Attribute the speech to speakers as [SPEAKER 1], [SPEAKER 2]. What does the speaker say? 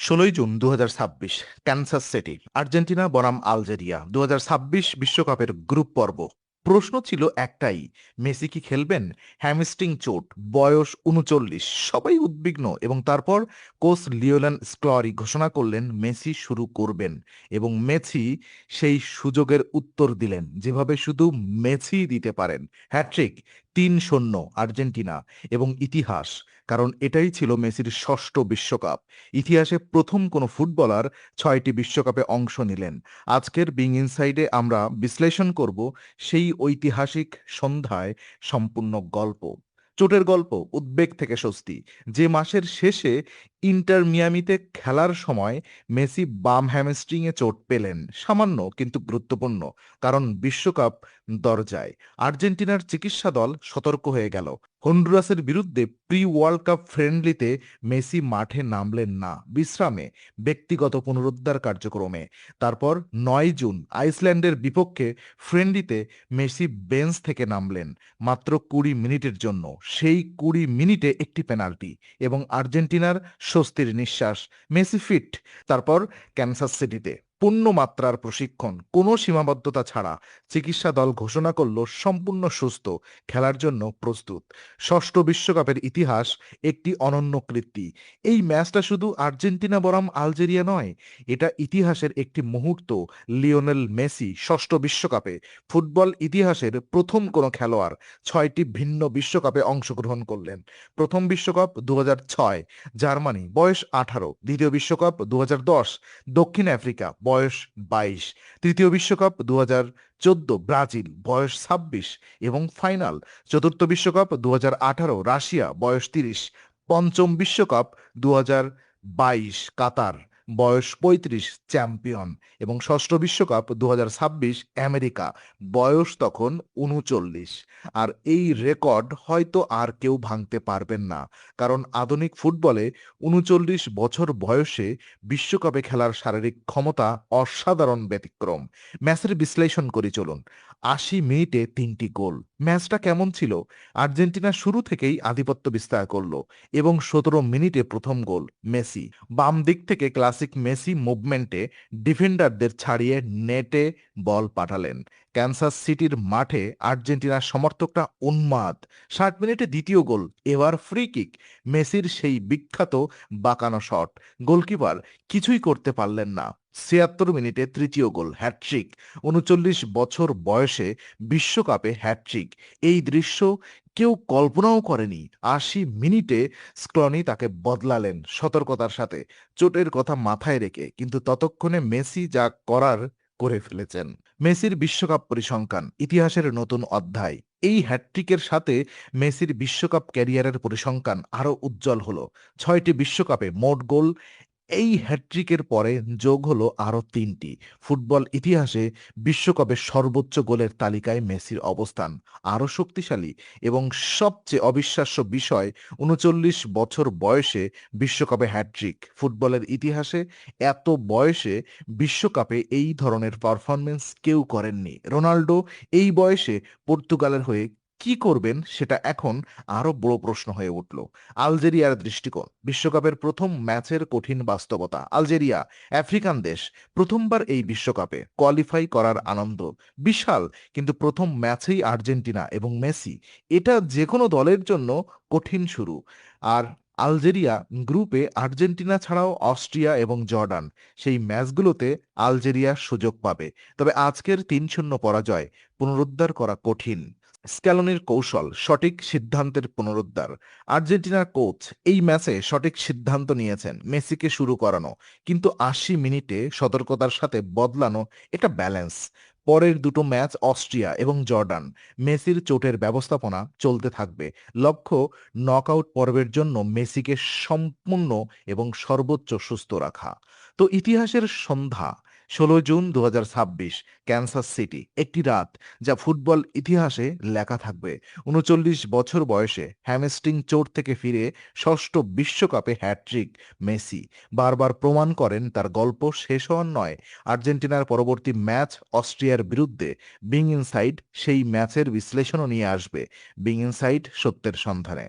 [SPEAKER 1] 16 June 2026, Kansas city, Argentina বনাম Algeria. 2026 বিশ্বকাপের group পর্ব। প্রশ্ন ছিল একটাই, মেসি কি খেলবেন? হ্যামস্ট্রিং চোট, বয়স 39, সবাই উদ্বিগ্ন। এবং তারপর কোচ লিওনেল স্ক্লরি ঘোষণা করলেন মেসি শুরু করবেন। এবং মেসি সেই সুযোগের উত্তর দিলেন যেভাবে শুধু মেসি দিতে পারেন। Hat trick, 3-0 Argentina. এবং ইতিহাস, কারণ এটাই ছিল মেসির ষষ্ঠ বিশ্বকাপ। ইতিহাসে প্রথম কোনো ফুটবলার 6টি বিশ্বকাপে অংশ নিলেন। আজকের বিং ইনসাইডে আমরা বিশ্লেষণ করব সেই ঐতিহাসিক সন্ধ্যায় সম্পূর্ণ গল্প। চোটের গল্প, উদ্বেগ থেকে স্বস্তি। যে মাসের শেষে ইন্টার মিয়ামিতে খেলার সময় মেসি বাম হ্যামস্ট্রিংয়ে চোট পেলেন, সামান্য কিন্তু গুরুত্বপূর্ণ, কারণ বিশ্বকাপ দরজায়। আর্জেন্টিনার চিকিৎসা দল সতর্ক হয়ে গেল। হন্ডুরাসের বিরুদ্ধে প্রি ওয়ার্ল্ড কাপ ফ্রেন্ডলিতে মেসি মাঠে নামলেন না, বিশ্রামে, ব্যক্তিগত পুনরুদ্ধার কার্যক্রমে। তারপর 9 জুন আইসল্যান্ডের বিপক্ষে ফ্রেন্ডলিতে মেসি বেঞ্চ থেকে নামলেন মাত্র 20 মিনিটের জন্য। সেই 20 মিনিটে একটি পেনাল্টি এবং আর্জেন্টিনার স্বস্তির নিঃশ্বাস, মেসি ফিট। তারপর ক্যানসাস সিটিতে পূর্ণ মাত্রার প্রশিক্ষণ, কোনো সীমাবদ্ধতা ছাড়া চিকিৎসা দল ঘোষণা করল সম্পূর্ণ সুস্থ, খেলার জন্য প্রস্তুত। ষষ্ঠ বিশ্বকাপের ইতিহাস একটি অনন্য কীর্তি। এই ম্যাচটা শুধু আর্জেন্টিনা বনাম আলজেরিয়া নয়, এটা ইতিহাসের একটি মুহূর্ত। লিওনেল মেসি ষষ্ঠ বিশ্বকাপে, ফুটবল ইতিহাসের প্রথম কোনো খেলোয়াড় 6টি ভিন্ন বিশ্বকাপে অংশগ্রহণ করলেন। প্রথম বিশ্বকাপ 2006 জার্মানি, বয়স 18। দ্বিতীয় বিশ্বকাপ 2010 দক্ষিণ আফ্রিকা, বয়স 22। তৃতীয় বিশ্বকাপ 2014 ব্রাজিল, বয়স 26। এবং ফাইনাল চতুর্থ বিশ্বকাপ 2018 রাশিয়া, বয়স 30। পঞ্চম বিশ্বকাপ 2022 কাতার, বয়স 35, চ্যাম্পিয়ন। এবং ষষ্ঠ বিশ্বকাপ 2026 আমেরিকা, বয়স তখন 39। আর এই রেকর্ড হয়তো আর কেউ ভাঙতে পারবেন না, কারণ আধুনিক ফুটবলে 39 বছর বয়সে বিশ্বকাপে খেলার শারীরিক ক্ষমতা অসাধারণ ব্যতিক্রম। ম্যাচের বিশ্লেষণ করি চলুন। 80 মিনিটে 3টি গোল। ম্যাচটা কেমন ছিল? আর্জেন্টিনা শুরু থেকেই আধিপত্য বিস্তার করলো এবং 17 মিনিটে প্রথম গোল মেসি। বাম দিক থেকে ক্লাসিক মেসি মুভমেন্টে ডিফেন্ডারদের ছাড়িয়ে নেটে বল পাঠালেন। ক্যানসাস সিটির মাঠে আর্জেন্টিনার সমর্থকরা উন্মাদ। 60 মিনিটে দ্বিতীয় গোল, এবার ফ্রি কিক। মেসির সেই বিখ্যাত বাঁকানো শট, গোলকিপার কিছুই করতে পারলেন না। 76 মিনিটে তৃতীয় গোল, হ্যাটট্রিক। 39 বছর বয়সে বিশ্বকাপে হ্যাটট্রিক, এই দৃশ্য কেউ কল্পনাও করেনি। 80 মিনিটে স্ক্লনি তাকে বদলালেন সতর্কতার সাথে, চোটের কথা মাথায় রেখে, কিন্তু ততক্ষণে মেসি যা করার করে ফেলেছেন। মেসির বিশ্বকাপ পরিসংখ্যান, ইতিহাসের নতুন অধ্যায়। এই হ্যাটট্রিকের সাথে মেসির বিশ্বকাপ ক্যারিয়ারের পরিসংখ্যান আরও উজ্জ্বল হলো। 6টি বিশ্বকাপে মোট গোল, এই হ্যাটট্রিকের পরে যোগ হলো আরও 3টি। ফুটবল ইতিহাসে বিশ্বকাপের সর্বোচ্চ গোলের তালিকায় মেসির অবস্থান আরও শক্তিশালী। এবং সবচেয়ে অবিশ্বাস্য বিষয়, 39 বছর বয়সে বিশ্বকাপে হ্যাটট্রিক। ফুটবলের ইতিহাসে এত বয়সে বিশ্বকাপে এই ধরনের পারফরমেন্স কেউ করেননি। রোনাল্ডো এই বয়সে পর্তুগালের হয়ে কি করবেন সেটা এখন আরো বড় প্রশ্ন হয়ে উঠল। আলজেরিয়ার দৃষ্টিকোণ, বিশ্বকাপের প্রথম ম্যাচের কঠিন বাস্তবতা। আলজেরিয়া আফ্রিকান দেশ, প্রথমবার এই বিশ্বকাপে কোয়ালিফাই করার আনন্দ বিশাল, কিন্তু প্রথম ম্যাচেই আর্জেন্টিনা এবং মেসি, এটা যে কোনো দলের জন্য কঠিন শুরু। আর আলজেরিয়া গ্রুপে আর্জেন্টিনা ছাড়াও অস্ট্রিয়া এবং জর্ডান, সেই ম্যাচগুলোতে আলজেরিয়া সুযোগ পাবে। তবে আজকের 3-0 পরাজয় পুনরুদ্ধার করা কঠিন। স্ক্যালোনির কৌশল, সঠিক সিদ্ধান্তের পুনরুদ্ধার। আর্জেন্টিনার কোচ এই ম্যাচে সঠিক সিদ্ধান্ত নিয়েছেন, মেসিকে শুরু করানো, কিন্তু 80 মিনিটে সতর্কতার সাথে বদলানো, এটা ব্যালেন্স। পরের দুটো ম্যাচ অস্ট্রিয়া এবং জর্ডান, মেসির চোটের ব্যবস্থাপনা চলতে থাকবে। লক্ষ্য নকআউট পর্বের জন্য মেসিকে সম্পূর্ণ এবং সর্বোচ্চ সুস্থ রাখা। তো ইতিহাসের সন্ধ্যা, 16 জুন 2026, ক্যানসাস সিটি, একটি রাত যা ফুটবল ইতিহাসে লেখা থাকবে। 39 বছর বয়সে হ্যামস্ট্রিং চোট থেকে ফিরে ষষ্ঠ বিশ্বকাপে হ্যাটট্রিক মেসি বারবার প্রমাণ করেন তার গল্প শেষ হওয়ার নয়। আর্জেন্টিনার পরবর্তী ম্যাচ অস্ট্রিয়ার বিরুদ্ধে। বিং ইনসাইড সেই ম্যাচের বিশ্লেষণও নিয়ে আসবে। বিং ইনসাইড সত্যের সন্ধানে।